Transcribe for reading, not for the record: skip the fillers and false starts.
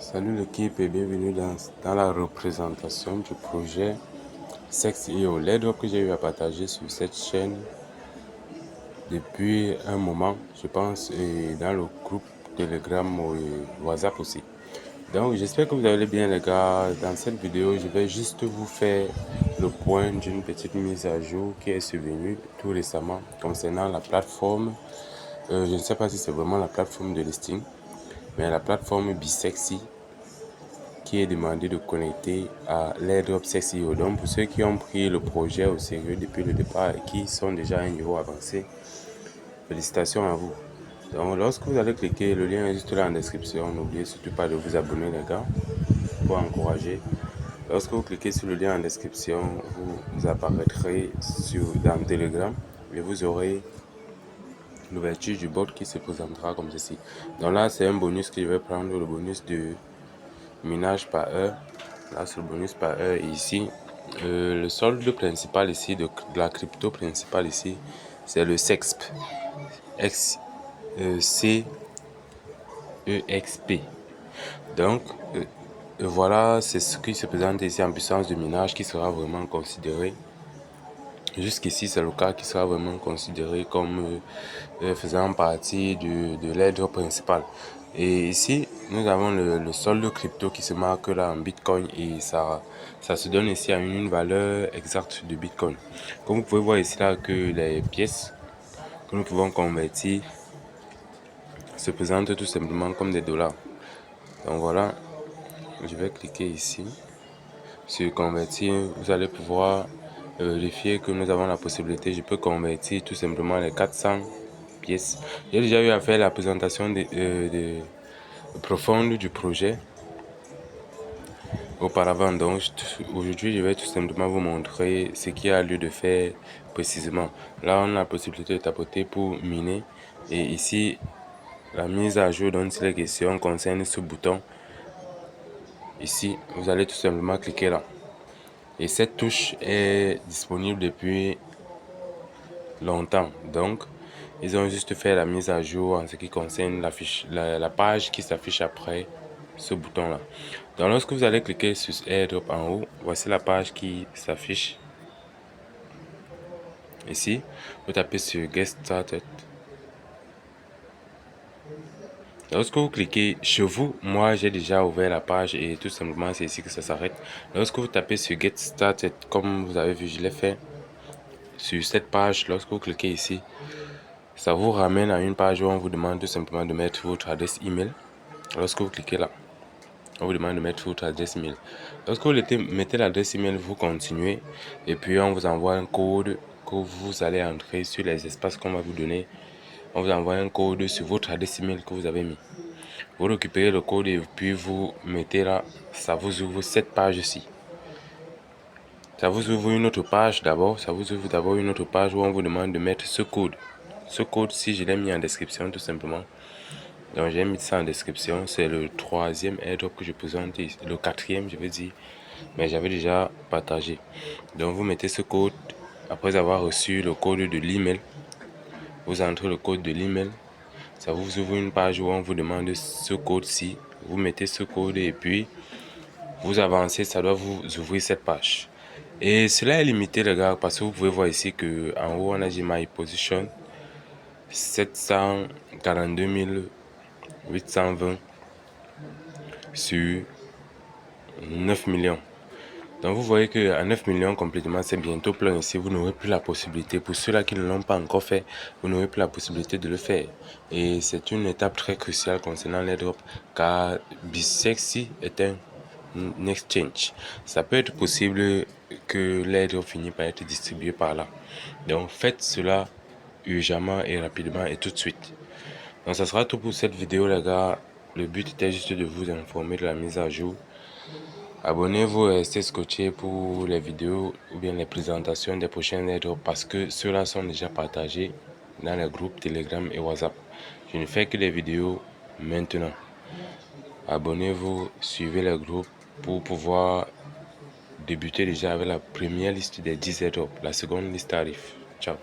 Salut l'équipe et bienvenue dans la représentation du projet Sex.io. L'airdrop que j'ai eu à partager sur cette chaîne depuis un moment, je pense, et dans le groupe Telegram et WhatsApp aussi. Donc j'espère que vous allez bien les gars. Dans cette vidéo, je vais juste vous faire le point d'une petite mise à jour qui est survenue tout récemment concernant la plateforme. Je ne sais pas si c'est vraiment la plateforme de listing, mais la plateforme Bisexy qui est demandé de connecter à l'airdrop Sex.io. Donc pour ceux qui ont pris le projet au sérieux depuis le départ et qui sont déjà à un niveau avancé, félicitations à vous. Donc lorsque vous allez cliquer, le lien est juste là en description. N'oubliez surtout pas de vous abonner les gars pour encourager. Lorsque vous cliquez sur le lien en description, vous apparaîtrez dans Telegram et vous aurez l'ouverture du bot qui se présentera comme ceci. Donc là c'est un bonus que je vais prendre, le bonus de minage par heure. Là c'est le bonus par heure. Et ici le solde principal ici de la crypto principale ici, c'est le SEXP CEXP. Donc voilà, c'est ce qui se présente ici en puissance de minage qui sera vraiment considéré. Jusqu'ici, c'est le cas qui sera vraiment considéré comme faisant partie de l'airdrop principal. Et ici, nous avons le solde crypto qui se marque là en Bitcoin et ça se donne ici à une valeur exacte de Bitcoin. Comme vous pouvez voir ici là que les pièces que nous pouvons convertir se présentent tout simplement comme des dollars. Donc voilà, je vais cliquer ici sur convertir. Vous allez pouvoir vérifier que nous avons la possibilité. Je peux convertir tout simplement les 400 pièces. J'ai déjà eu à faire la présentation profonde du projet auparavant. Donc aujourd'hui, je vais tout simplement vous montrer ce qu'il y a lieu de faire précisément. Là, on a la possibilité de tapoter pour miner. Et ici, la mise à jour dont il est question concerne ce bouton. Ici, vous allez tout simplement cliquer là. Et cette touche est disponible depuis longtemps. Donc, ils ont juste fait la mise à jour en ce qui concerne la page qui s'affiche après ce bouton-là. Donc, lorsque vous allez cliquer sur AirDrop en haut, voici la page qui s'affiche. Ici, vous tapez sur Get Started. Lorsque vous cliquez chez vous, moi j'ai déjà ouvert la page et tout simplement c'est ici que ça s'arrête. Lorsque vous tapez sur Get Started, comme vous avez vu, je l'ai fait sur cette page. Lorsque vous cliquez ici, ça vous ramène à une page où on vous demande tout simplement de mettre votre adresse email. Lorsque vous cliquez là, on vous demande de mettre votre adresse email. Lorsque vous mettez l'adresse email, vous continuez et puis on vous envoie un code que vous allez entrer sur les espaces qu'on va vous donner. On vous envoie un code sur votre adresse email que vous avez mis. Vous récupérez le code et puis vous mettez là, ça vous ouvre cette page-ci. Ça vous ouvre une autre page d'abord. Ça vous ouvre d'abord une autre page où on vous demande de mettre ce code. Ce code-ci, je l'ai mis en description tout simplement. Donc j'ai mis ça en description. C'est le troisième airdrop que je présente, le quatrième je vais dire, mais j'avais déjà partagé. Donc vous mettez ce code après avoir reçu le code de l'email. Vous entrez le code de l'email. Ça vous ouvre une page où on vous demande ce code-ci. Vous mettez ce code et puis vous avancez. Ça doit vous ouvrir cette page. Et cela est limité les gars parce que vous pouvez voir ici que en haut on a dit My Position 742 820 sur 9 millions. Donc vous voyez que à 9 millions complètement c'est bientôt plein ici. Vous n'aurez plus la possibilité, pour ceux-là qui ne l'ont pas encore fait, vous n'aurez plus la possibilité de le faire. Et c'est une étape très cruciale concernant l'airdrop car Bisexy est un exchange. Ça peut être possible que l'airdrop finisse par être distribué par là. Donc faites cela urgemment et rapidement et tout de suite. Donc ça sera tout pour cette vidéo les gars. Le but était juste de vous informer de la mise à jour. Abonnez-vous et restez scotché pour les vidéos ou bien les présentations des prochains airdrops parce que ceux-là sont déjà partagés dans les groupes Telegram et WhatsApp. Je ne fais que les vidéos maintenant. Abonnez-vous, suivez les groupes pour pouvoir débuter déjà avec la première liste des 10 airdrops. La seconde liste arrive. Ciao.